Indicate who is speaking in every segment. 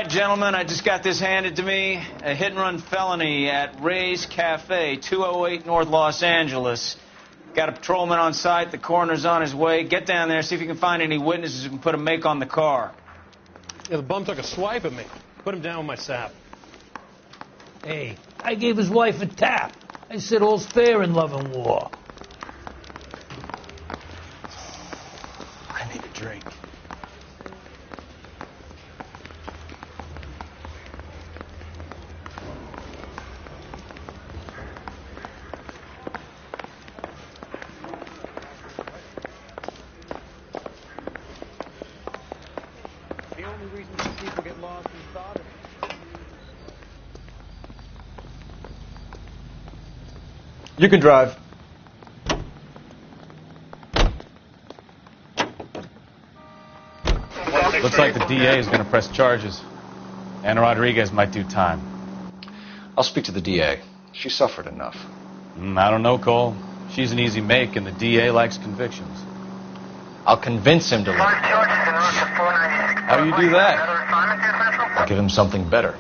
Speaker 1: right, gentlemen, I just got this handed to me. A hit-and-run felony at Ray's Cafe, 208 North Los Angeles. Got a patrolman on site. The coroner's on his way. Get down there, see if you can find any witnesses who can put a make on the car.
Speaker 2: Yeah, the bum took a swipe at me. Put him down with my sap.
Speaker 3: Hey, I gave his wife a tap. I said all's fair in love and war.
Speaker 1: I need a drink.
Speaker 2: The only reason people get lost in thought is...
Speaker 1: You can drive.
Speaker 4: Looks like the DA is going to press charges. Anna Rodriguez might do time.
Speaker 5: I'll speak to the DA. She suffered enough.
Speaker 4: I don't know, Cole. She's an easy make, and the DA likes convictions.
Speaker 5: I'll convince him to leave.
Speaker 4: How do you do that?
Speaker 5: I'll give him something better.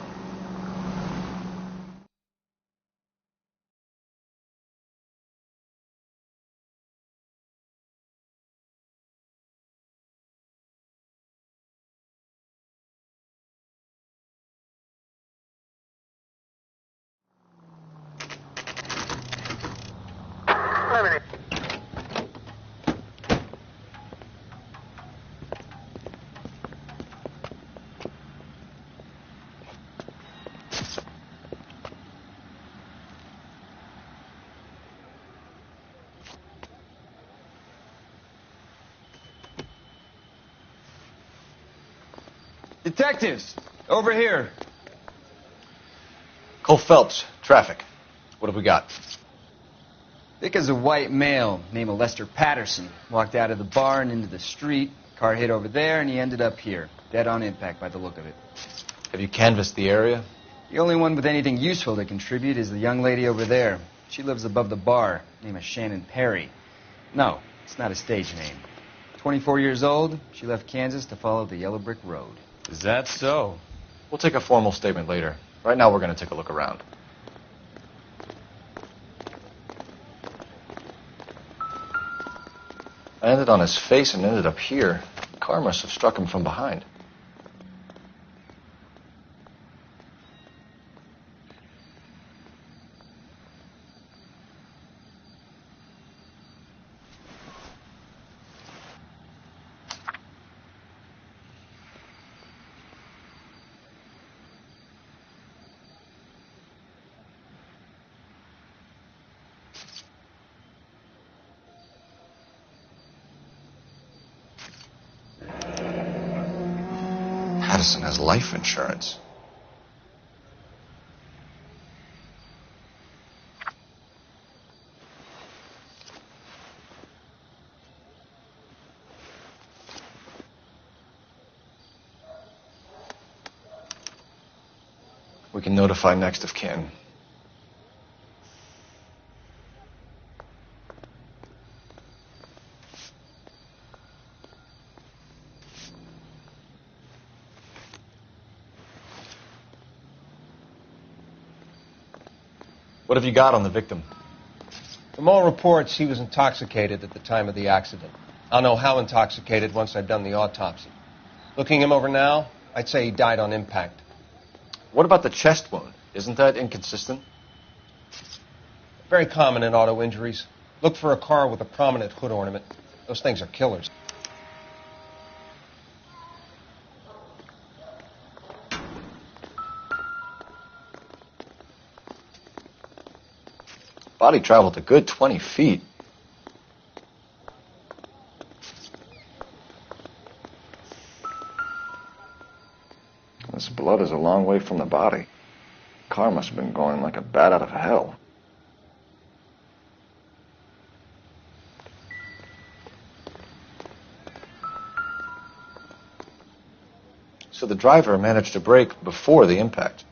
Speaker 1: Detectives, over here.
Speaker 5: Cole Phelps, traffic. What have we got?
Speaker 6: Thick as a white male named Lester Patterson. Walked out of the bar and into the street. Car hit over there, and he ended up here. Dead on impact by the look of it.
Speaker 5: Have you canvassed the area?
Speaker 6: The only one with anything useful to contribute is the young lady over there. She lives above the bar. Name is Shannon Perry. No, it's not a stage name. 24 years old, she left Kansas to follow the Yellow Brick Road.
Speaker 4: Is that so?
Speaker 5: We'll take a formal statement later. Right now, we're going to take a look around. I landed on his face and ended up here. The car must have struck him from behind. Patterson has life insurance. We can notify next of kin. What have you got on the victim?
Speaker 7: From all reports, he was intoxicated at the time of the accident. I'll know how intoxicated once I've done the autopsy. Looking him over now, I'd say he died on impact.
Speaker 5: What about the chest wound? Isn't that inconsistent?
Speaker 7: Very common in auto injuries. Look for a car with a prominent hood ornament. Those things are killers.
Speaker 5: Body traveled a good 20 feet. This blood is a long way from the body. Car must have been going like a bat out of hell. So the driver managed to brake before the impact.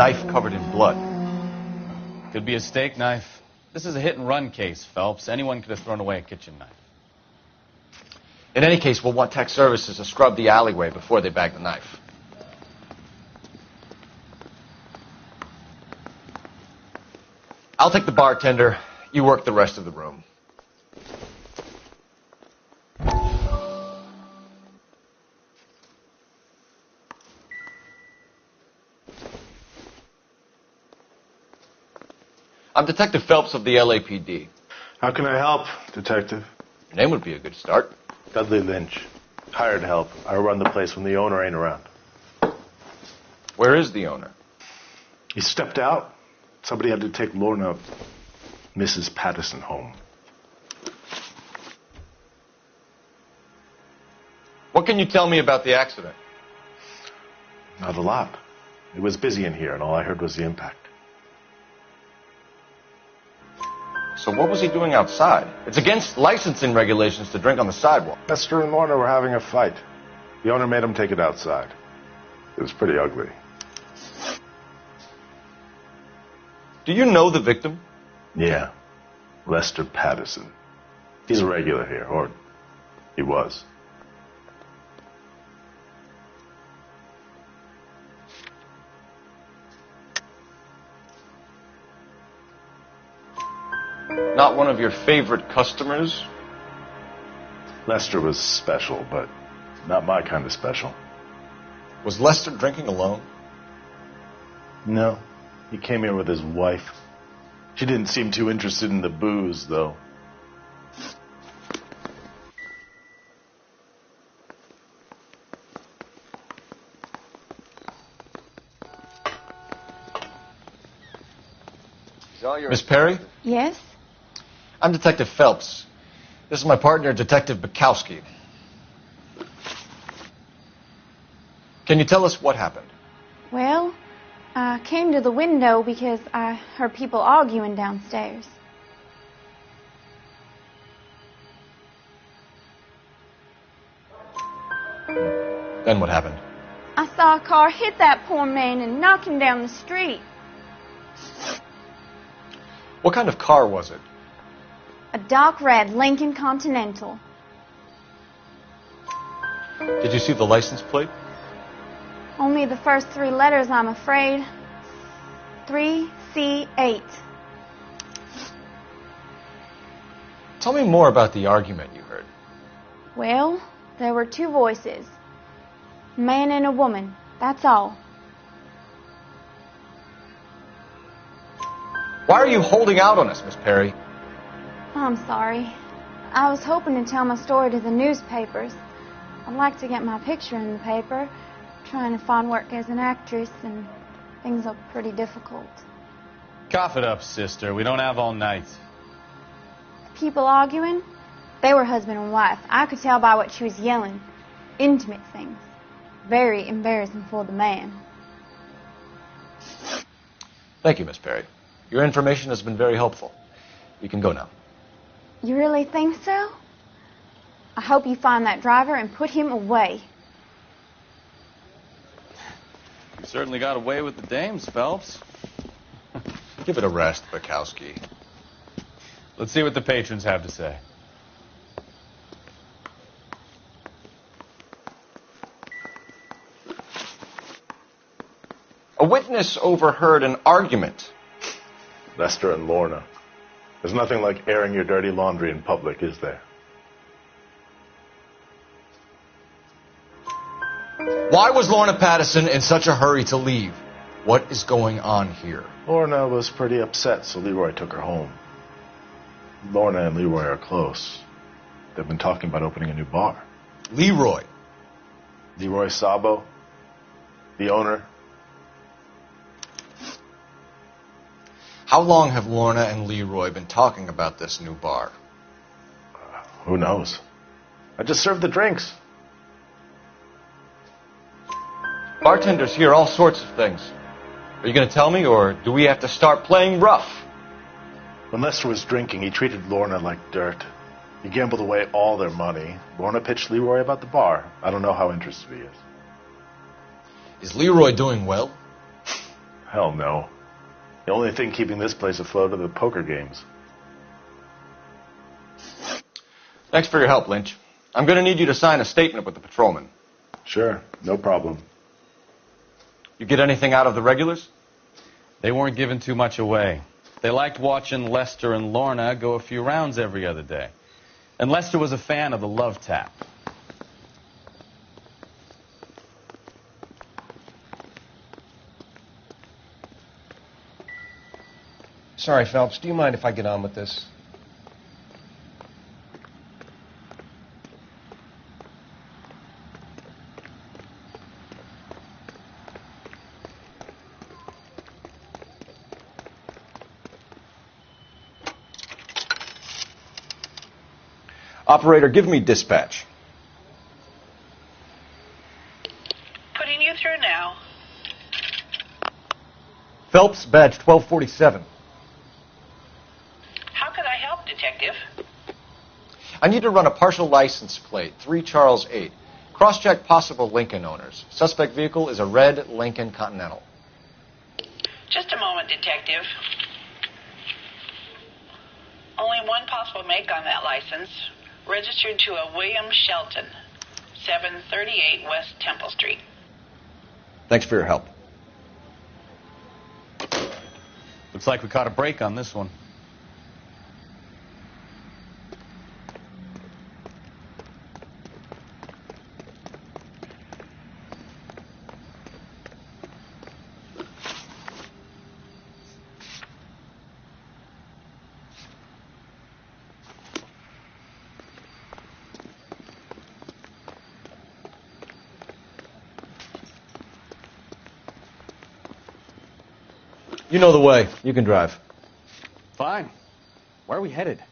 Speaker 5: knife covered in blood.
Speaker 4: Could be a steak knife. This is a hit-and-run case, Phelps. Anyone could have thrown away a kitchen knife.
Speaker 5: In any case, we'll want tech services to scrub the alleyway before they bag the knife. I'll take the bartender. You work the rest of the room. I'm Detective Phelps of the LAPD.
Speaker 8: How can I help, Detective?
Speaker 5: Your name would be a good start.
Speaker 8: Dudley Lynch. Hired help. I run the place when the owner ain't around.
Speaker 5: Where is the owner?
Speaker 8: He stepped out. Somebody had to take Lorna, Mrs. Patterson, home.
Speaker 5: What can you tell me about the accident?
Speaker 8: Not a lot. It was busy in here, and all I heard was the impact.
Speaker 5: So what was he doing outside? It's against licensing regulations to drink on the sidewalk.
Speaker 8: Lester and Lorna were having a fight. The owner made him take it outside. It was pretty ugly.
Speaker 5: Do you know the victim?
Speaker 8: Yeah. Lester Patterson. He's a regular here, or he was.
Speaker 5: Not one of your favorite customers?
Speaker 8: Lester was special, but not my kind of special.
Speaker 5: Was Lester drinking alone?
Speaker 8: No. He came here with his wife. She didn't seem too interested in the booze, though.
Speaker 5: Miss Perry?
Speaker 9: Yes?
Speaker 5: I'm Detective Phelps. This is my partner, Detective Bukowski. Can you tell us what happened?
Speaker 9: Well, I came to the window because I heard people arguing downstairs.
Speaker 5: Then what happened?
Speaker 9: I saw a car hit that poor man and knock him down the street.
Speaker 5: What kind of car was it?
Speaker 9: A dark red Lincoln Continental.
Speaker 5: Did you see the license plate?
Speaker 9: Only the first three letters, I'm afraid. 3C8.
Speaker 5: Tell me more about the argument you heard.
Speaker 9: Well, there were two voices. A man and a woman. That's all.
Speaker 5: Why are you holding out on us, Miss Perry?
Speaker 9: I'm sorry. I was hoping to tell my story to the newspapers. I'd like to get my picture in the paper. Trying to find work as an actress, and things are pretty difficult.
Speaker 4: Cough it up, sister. We don't have all night.
Speaker 9: People arguing? They were husband and wife. I could tell by what she was yelling. Intimate things. Very embarrassing for the man.
Speaker 5: Thank you, Miss Perry. Your information has been very helpful. You can go now.
Speaker 9: You really think so? I hope you find that driver and put him away.
Speaker 4: You certainly got away with the dames, Phelps.
Speaker 5: Give it a rest, Bukowski.
Speaker 4: Let's see what the patrons have to say.
Speaker 5: A witness overheard an argument.
Speaker 8: Lester and Lorna. There's nothing like airing your dirty laundry in public, is there?
Speaker 5: Why was Lorna Patterson in such a hurry to leave? What is going on here?
Speaker 8: Lorna was pretty upset, so Leroy took her home. Lorna and Leroy are close. They've been talking about opening a new bar.
Speaker 5: Leroy.
Speaker 8: Leroy Sabo, the owner.
Speaker 5: How long have Lorna and Leroy been talking about this new bar?
Speaker 8: Who knows? I just served the drinks.
Speaker 5: Bartenders hear all sorts of things. Are you going to tell me, or do we have to start playing rough?
Speaker 8: When Lester was drinking, he treated Lorna like dirt. He gambled away all their money. Lorna pitched Leroy about the bar. I don't know how interested he is.
Speaker 5: Is Leroy doing well?
Speaker 8: Hell no. The only thing keeping this place afloat are the poker games.
Speaker 5: Thanks for your help, Lynch. I'm going to need you to sign a statement with the patrolman.
Speaker 8: Sure, no problem.
Speaker 5: You get anything out of the regulars?
Speaker 4: They weren't giving too much away. They liked watching Lester and Lorna go a few rounds every other day. And Lester was a fan of the love tap.
Speaker 7: Sorry, Phelps. Do you mind if I get on with this?
Speaker 5: Operator, give me dispatch.
Speaker 10: Putting you through now.
Speaker 5: Phelps, badge 1247.
Speaker 10: How could I help, Detective?
Speaker 5: I need to run a partial license plate, 3 Charles 8. Cross-check possible Lincoln owners. Suspect vehicle is a red Lincoln Continental.
Speaker 10: Just a moment, Detective. Only one possible make on that license. Registered to a William Shelton, 738 West Temple Street.
Speaker 5: Thanks for your help.
Speaker 4: Looks like we caught a break on this one.
Speaker 5: You know the way. You can drive.
Speaker 4: Fine. Where are we headed?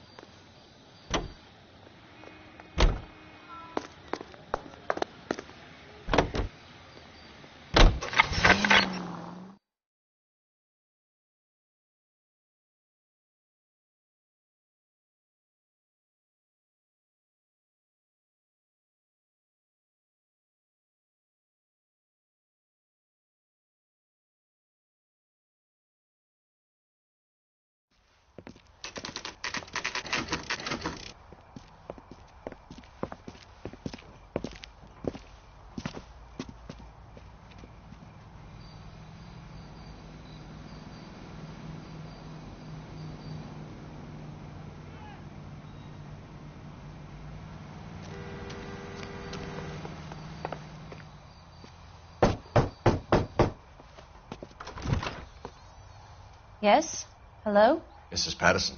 Speaker 11: Yes? Hello?
Speaker 5: Mrs. Patterson.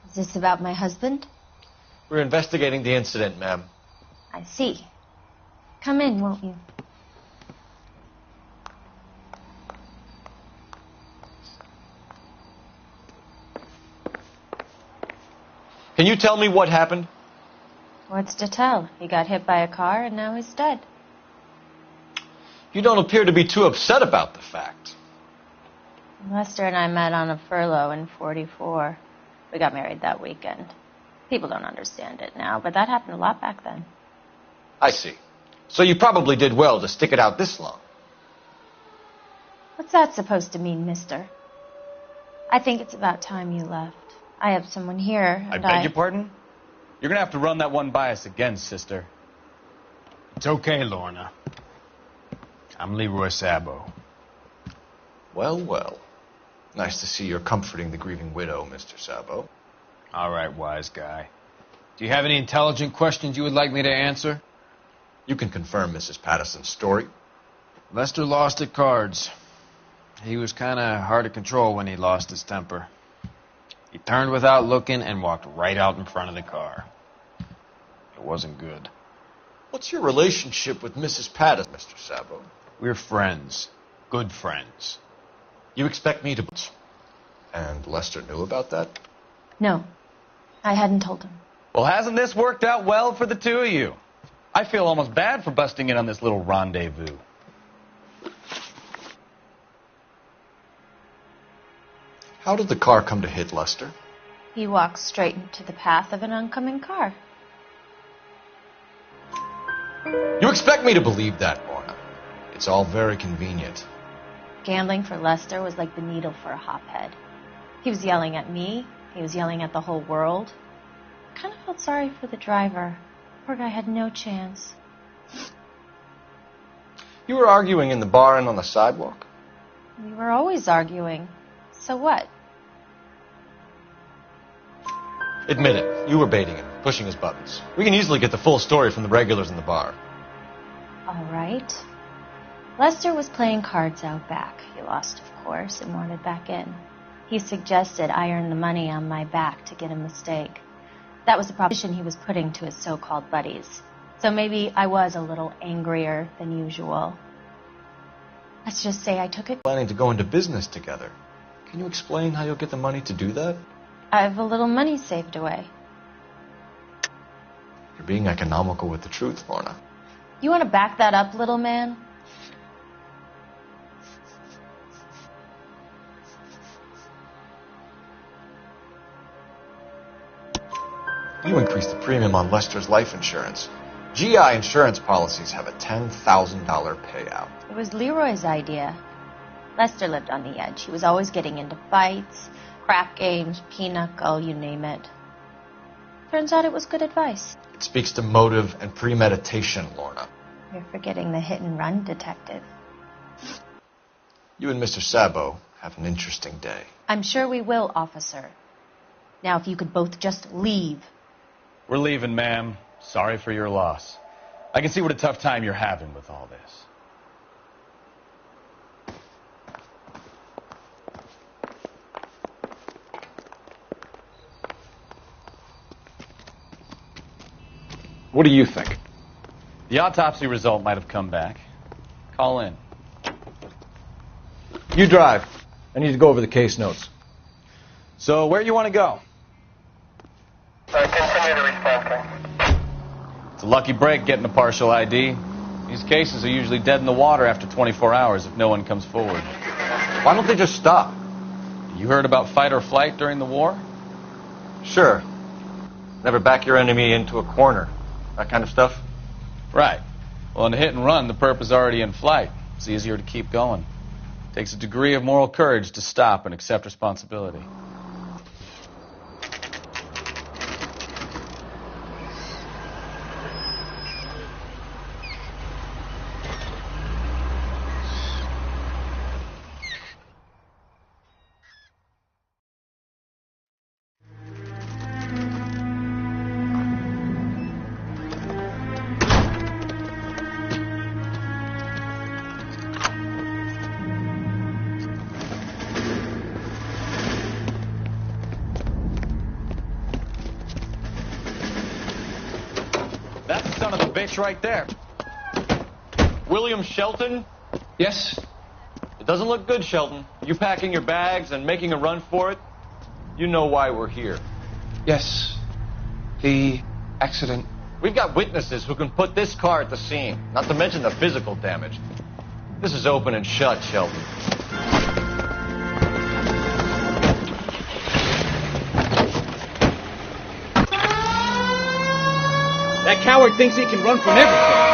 Speaker 11: Is this about my husband?
Speaker 5: We're investigating the incident, ma'am.
Speaker 11: I see. Come in, won't you?
Speaker 5: Can you tell me what happened?
Speaker 11: What's to tell? He got hit by a car and now he's dead.
Speaker 5: You don't appear to be too upset about the fact.
Speaker 11: Lester and I met on a furlough in '44. We got married that weekend. People don't understand it now, but that happened a lot back then.
Speaker 5: I see. So you probably did well to stick it out this long.
Speaker 11: What's that supposed to mean, mister? I think it's about time you left. I have someone here,
Speaker 4: I
Speaker 11: and
Speaker 4: beg your pardon? You're going to have to run that one by us again, sister.
Speaker 2: It's okay, Lorna. I'm Leroy Sabo.
Speaker 5: Well, well. Nice to see you're comforting the grieving widow, Mr. Sabo.
Speaker 2: All right, wise guy. Do you have any intelligent questions you would like me to answer?
Speaker 5: You can confirm Mrs. Patterson's story.
Speaker 2: Lester lost at cards. He was kind of hard to control when he lost his temper. He turned without looking and walked right out in front of the car. It wasn't good.
Speaker 5: What's your relationship with Mrs. Patterson, Mr. Sabo?
Speaker 2: We're friends. Good friends.
Speaker 5: You expect me to... And Lester knew about that?
Speaker 11: No, I hadn't told him.
Speaker 4: Well, hasn't this worked out well for the two of you? I feel almost bad for busting in on this little rendezvous.
Speaker 5: How did the car come to hit Lester?
Speaker 11: He walked straight into the path of an oncoming car.
Speaker 5: You expect me to believe that, Lorna? It's all very convenient.
Speaker 11: gambling for Lester was like the needle for a hophead. He was yelling at me. He was yelling at the whole world. I kind of felt sorry for the driver. Poor guy had no chance.
Speaker 5: You were arguing in the bar and on the sidewalk?
Speaker 11: We were always arguing. So what?
Speaker 5: Admit it. You were baiting him, pushing his buttons. We can easily get the full story from the regulars in the bar.
Speaker 11: All right. Lester was playing cards out back. He lost, of course, and wanted back in. He suggested I earn the money on my back to get a mistake. That was the proposition he was putting to his so-called buddies. So maybe I was a little angrier than usual. Let's just say I took it.
Speaker 5: Planning to go into business together. Can you explain how you'll get the money to do that?
Speaker 11: I have a little money saved away.
Speaker 5: You're being economical with the truth, Lorna.
Speaker 11: You want to back that up, little man?
Speaker 5: You increased the premium on Lester's life insurance. GI insurance policies have a $10,000 payout.
Speaker 11: It was Leroy's idea. Lester lived on the edge. He was always getting into fights, crap games, pinochle, you name it. Turns out it was good advice.
Speaker 5: It speaks to motive and premeditation, Lorna.
Speaker 11: You're forgetting the hit-and-run detective.
Speaker 5: You and Mr. Sabo have an interesting day.
Speaker 11: I'm sure we will, officer. Now, if you could both just leave.
Speaker 4: We're leaving, ma'am. Sorry for your loss. I can see what a tough time you're having with all this.
Speaker 5: What do you think?
Speaker 4: The autopsy result might have come back. Call in.
Speaker 5: You drive. I need to go over the case notes.
Speaker 4: So, where you want to go?
Speaker 12: Continue to respond.
Speaker 4: It's a lucky break getting a partial ID. These cases are usually dead in the water after 24 hours if no one comes forward.
Speaker 5: Why don't they just stop?
Speaker 4: You heard about fight or flight during the war?
Speaker 5: Sure. Never back your enemy into a corner. That kind of stuff?
Speaker 4: Right. Well, in a hit and run, the perp is already in flight. It's easier to keep going. It takes a degree of moral courage to stop and accept responsibility. That's the son of a bitch right there.
Speaker 5: William Shelton?
Speaker 7: Yes?
Speaker 5: It doesn't look good, Shelton. You packing your bags and making a run for it? You know why we're here.
Speaker 7: Yes. The accident.
Speaker 5: We've got witnesses who can put this car at the scene, not to mention the physical damage. This is open and shut, Shelton.
Speaker 13: That coward thinks he can run from everything.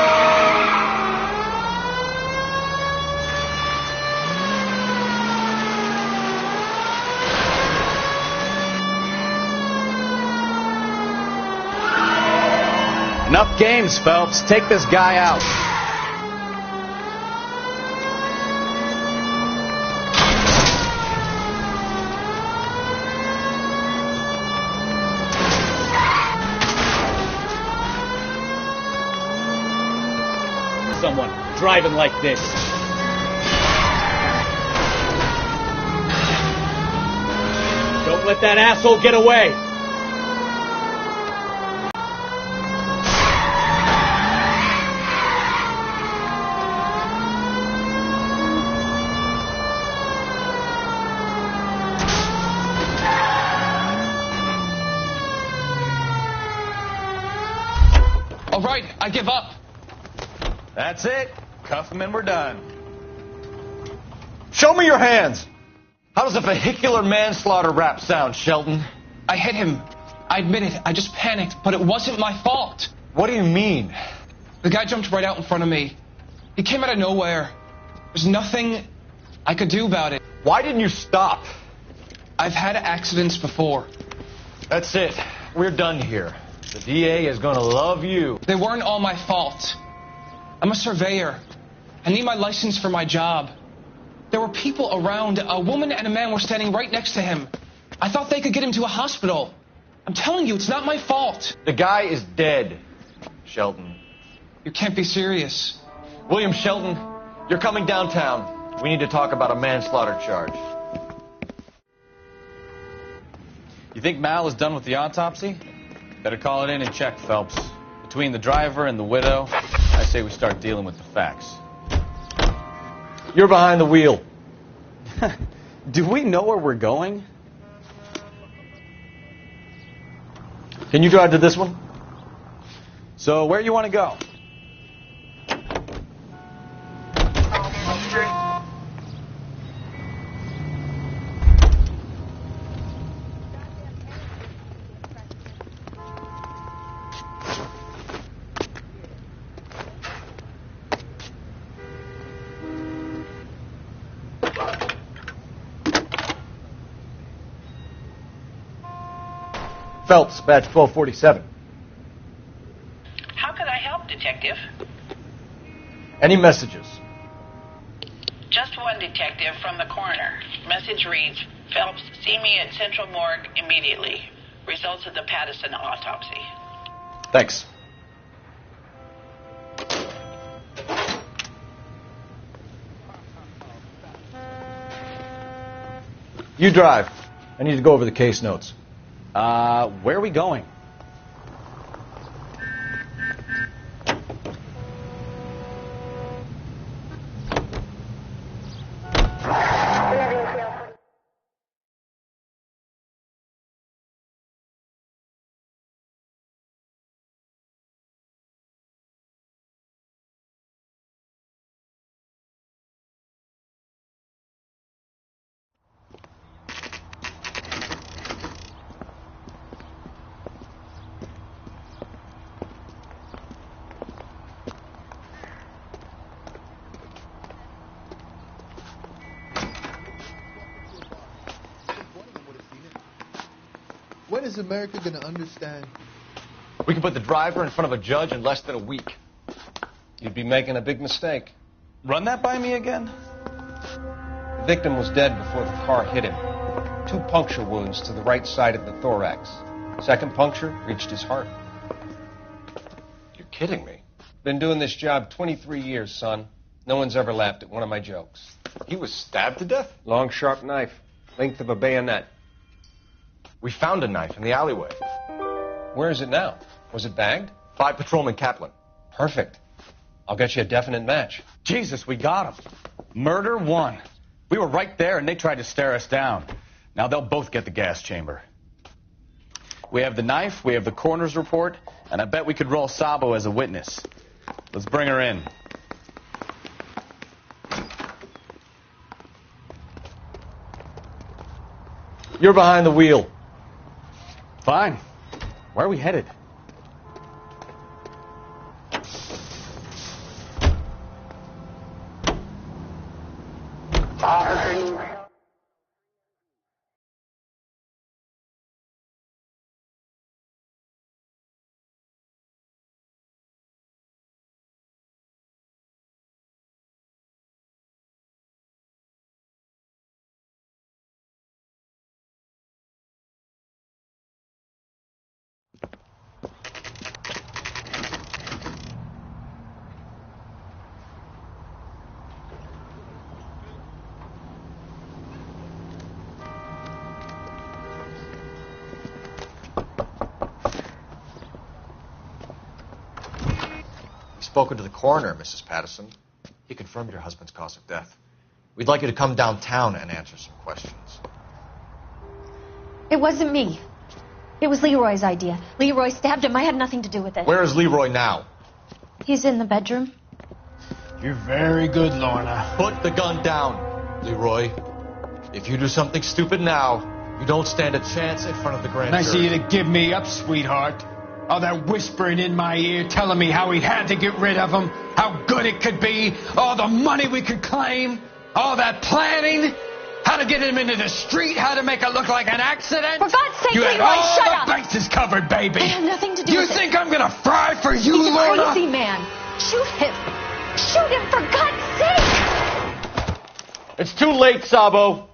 Speaker 1: Enough games, Phelps. Take this guy out.
Speaker 13: Someone driving like this. Don't let that asshole get away.
Speaker 7: All right, I give up.
Speaker 4: That's it. Cuff him and we're done.
Speaker 5: Show me your hands! How does a vehicular manslaughter rap sound, Shelton?
Speaker 7: I hit him. I admit it. I just panicked, but it wasn't my fault.
Speaker 5: What do you mean?
Speaker 7: The guy jumped right out in front of me. He came out of nowhere. There's nothing
Speaker 12: I could do about it.
Speaker 5: Why didn't you stop?
Speaker 12: I've had accidents before.
Speaker 5: That's it. We're done here. The DA is going to love you.
Speaker 12: They weren't all my fault. I'm a surveyor. I need my license for my job. There were people around. A woman and a man were standing right next to him. I thought they could get him to a hospital. I'm telling you, it's not my fault.
Speaker 5: The guy is dead, Shelton.
Speaker 12: You can't be serious.
Speaker 5: William Shelton, you're coming downtown. We need to talk about a manslaughter charge.
Speaker 4: You think Mal is done with the autopsy? Better call it in and check, Phelps. Between the driver and the widow, I say we start dealing with the facts.
Speaker 5: You're behind the wheel.
Speaker 4: Do we know where we're going?
Speaker 5: Can you drive to this one?
Speaker 4: So where you want to go?
Speaker 5: Phelps, badge 1247.
Speaker 10: How could I help, Detective?
Speaker 5: Any messages?
Speaker 10: Just one, Detective, from the coroner. Message reads, Phelps, see me at Central Morgue immediately. Results of the Pattison autopsy.
Speaker 5: Thanks. You drive. I need to go over the case notes.
Speaker 4: Where are we going?
Speaker 14: When is America going to understand?
Speaker 5: We can put the driver in front of a judge in less than a week.
Speaker 7: You'd be making a big mistake.
Speaker 4: Run that by me again?
Speaker 7: The victim was dead before the car hit him. 2 puncture wounds to the right side of the thorax. Second puncture reached his heart.
Speaker 5: You're kidding me.
Speaker 7: Been doing this job 23 years, son. No one's ever laughed at one of my jokes.
Speaker 5: He was stabbed to death?
Speaker 7: Long, sharp knife. Length of a bayonet.
Speaker 5: We found a knife in the alleyway.
Speaker 7: Where is it now? Was it bagged?
Speaker 5: 5 Patrolman Kaplan.
Speaker 7: Perfect. I'll get you a definite match.
Speaker 4: Jesus, we got him. Murder 1. We were right there and they tried to stare us down. Now they'll both get the gas chamber. We have the knife, we have the coroner's report, and I bet we could roll Sabo as a witness. Let's bring her in.
Speaker 5: You're behind the wheel.
Speaker 4: Fine. Where are we headed?
Speaker 5: Spoken to the coroner, Mrs. Pattison. He confirmed your husband's cause of death. We'd like you to come downtown and answer some questions.
Speaker 11: It wasn't me. It was Leroy's idea. Leroy stabbed him. I had nothing to do with it.
Speaker 5: Where is Leroy now?
Speaker 11: He's in the bedroom.
Speaker 2: You're very good, Lorna.
Speaker 5: Put the gun down, Leroy. If you do something stupid now, you don't stand a chance in front of the grand
Speaker 2: Nice of
Speaker 5: jury.
Speaker 2: you to give me up, sweetheart. All that whispering in my ear telling me how we had to get rid of him, how good it could be, all the money we could claim. All that planning, how to get him into the street, how to make it look like an accident.
Speaker 11: For God's sake,
Speaker 2: you had
Speaker 11: Leroy,
Speaker 2: all
Speaker 11: shut
Speaker 2: the
Speaker 11: up.
Speaker 2: bases covered, baby.
Speaker 11: I have nothing to do
Speaker 2: You
Speaker 11: with it.
Speaker 2: think I'm gonna fry for you,
Speaker 11: He's a
Speaker 2: Lorna?
Speaker 11: crazy man. Shoot him. Shoot him, for God's sake.
Speaker 5: It's too late, Sabo.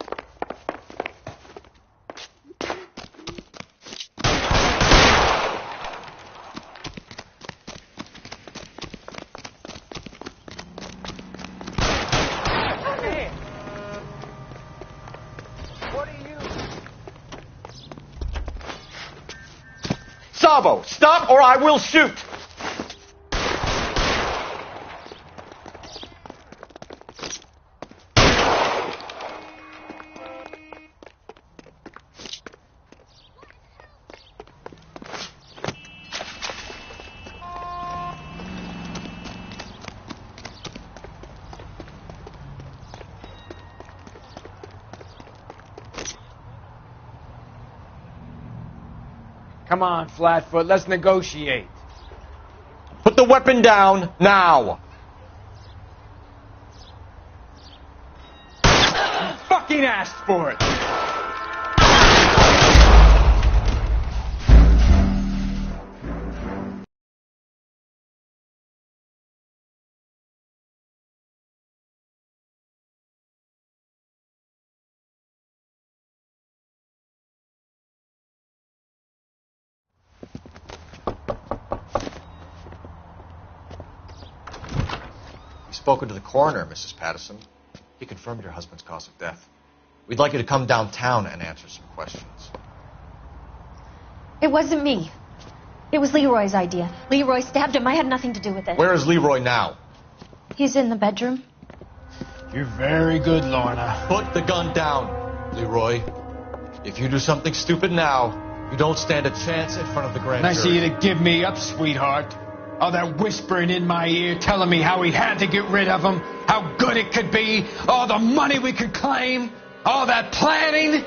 Speaker 5: Sabo, stop or I will shoot!
Speaker 2: Come on, Flatfoot, let's negotiate.
Speaker 5: Put the weapon down now.
Speaker 2: Fucking asked for it.
Speaker 5: We've spoken to the coroner, Mrs. Patterson. He confirmed your husband's cause of death. We'd like you to come downtown and answer some questions.
Speaker 11: It wasn't me. It was Leroy's idea. Leroy stabbed him. I had nothing to do with it.
Speaker 5: Where is Leroy now?
Speaker 11: He's in the bedroom.
Speaker 2: You're very good, Lorna.
Speaker 5: Put the gun down, Leroy. If you do something stupid now, you don't stand a chance in front of the grand
Speaker 2: Nice of
Speaker 5: jury.
Speaker 2: you to give me up, sweetheart. All that whispering in my ear, telling me how we had to get rid of him, how good it could be, all the money we could claim, all that planning,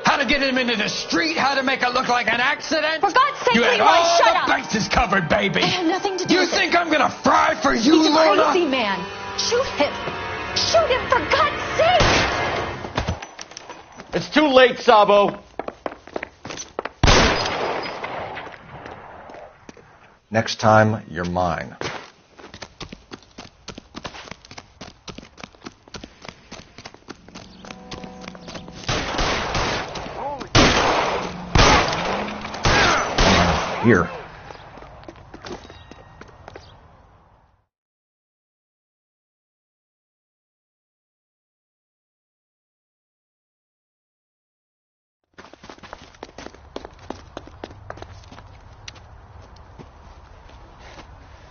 Speaker 2: how to get him into the street, how to make it look like an accident.
Speaker 11: For God's sake,
Speaker 2: you had
Speaker 11: Leroy,
Speaker 2: all
Speaker 11: shut
Speaker 2: the
Speaker 11: up.
Speaker 2: bases covered, baby.
Speaker 11: I have nothing to do
Speaker 2: You
Speaker 11: with
Speaker 2: think
Speaker 11: it.
Speaker 2: I'm gonna fry for you,
Speaker 11: He's a
Speaker 2: Lorna?
Speaker 11: crazy man. Shoot him. Shoot him, for God's sake.
Speaker 5: It's too late, Sabo. Next time, you're mine. Here.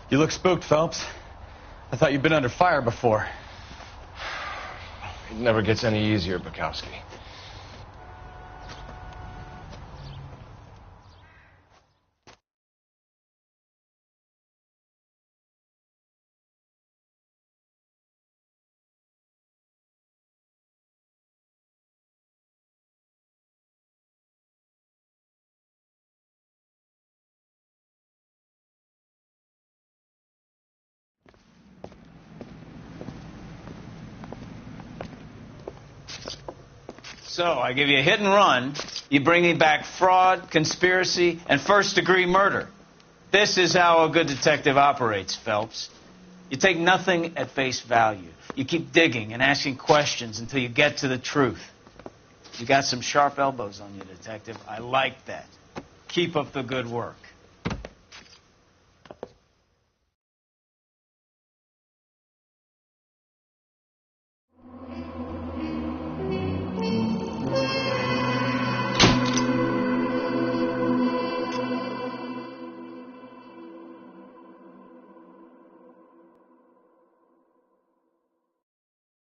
Speaker 4: You look spooked, Phelps. I thought you'd been under fire before.
Speaker 5: It never gets any easier, Bukowski.
Speaker 1: So, I give you a hit and run. You bring me back fraud, conspiracy, and first-degree murder. This is how a good detective operates, Phelps. You take nothing at face value. You keep digging and asking questions until you get to the truth. You got some sharp elbows on you, detective. I like that. Keep up the good work.